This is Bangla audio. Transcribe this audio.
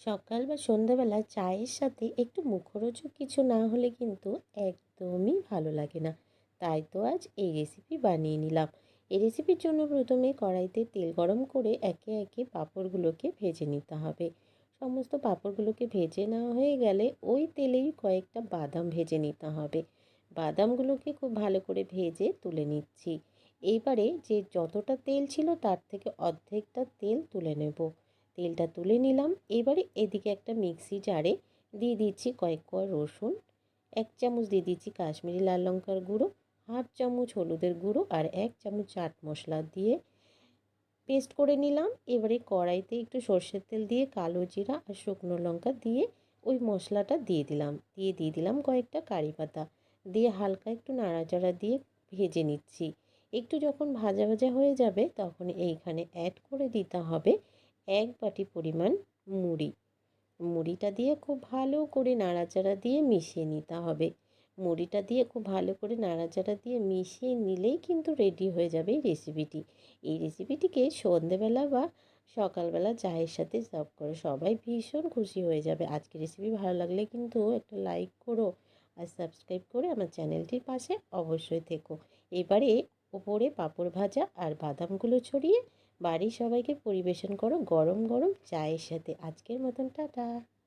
সকাল বা সন্ধ্যাবেলা চায়ের সাথে একটু মুখরোচক কিছু না হলে কিন্তু একদমই ভালো লাগে না। তাই তো আজ এই রেসিপি বানিয়ে নিলাম। এই রেসিপির জন্য প্রথমে কড়াইতে তেল গরম করে একে একে পাঁপড়গুলোকে ভেজে নিতে হবে। সমস্ত পাঁপড়গুলোকে ভেজে নেওয়া হয়ে গেলে ওই তেলেই কয়েকটা বাদাম ভেজে নিতে হবে। বাদামগুলোকে খুব ভালো করে ভেজে তুলে নিচ্ছি। এইবারে যে যতটা তেল ছিল তার থেকে অর্ধেকটা তেল তুলে নেব। তেলটা তুলে নিলাম। এবারে এদিকে একটা মিক্সি জারে দিয়ে দিচ্ছি কয়েক কোয়া রসুন, 1 চামচ দিয়ে দিচ্ছি কাশ্মীরি লাল লঙ্কার গুঁড়ো, হাফ চামচ হলুদের গুঁড়ো আর 1 চামচ চাট মশলা দিয়ে পেস্ট করে নিলাম। এবারে কড়াইতে একটু সর্ষের তেল দিয়ে কালো জিরা আর শুকনো লঙ্কা দিয়ে ওই মশলাটা দিয়ে দিলাম কয়েকটা কারি পাতা দিয়ে হালকা একটু নাড়াচাড়া দিয়ে ভেজে নিচ্ছি। একটু যখন ভাজা ভাজা হয়ে যাবে তখন এইখানে অ্যাড করে দিতে হবে 1 বাটি পরিমাণ মুড়ি। মুড়িটা দিয়ে খুব ভালো করে নাড়াচাড়া দিয়ে মিশিয়ে নিতে হবে। মুড়িটা দিয়ে খুব ভালো করে নাড়াচাড়া দিয়ে মিশিয়ে নিলেই কিন্তু রেডি হয়ে যাবে এই রেসিপিটি। এই রেসিপিটিকে সন্ধেবেলা বা সকালবেলা চায়ের সাথে সার্ভ করে সবাই ভীষণ খুশি হয়ে যাবে। আজকের রেসিপি ভালো লাগলে কিন্তু একটা লাইক করো আর সাবস্ক্রাইব করে আমার চ্যানেলটির পাশে অবশ্যই থেকো। এবারে ওপরে পাঁপড় ভাজা আর বাদামগুলো ছড়িয়ে বাড়ির সবাইকে পরিবেশন করো গরম গরম চায়ের সাথে। আজকের মতন টাটা।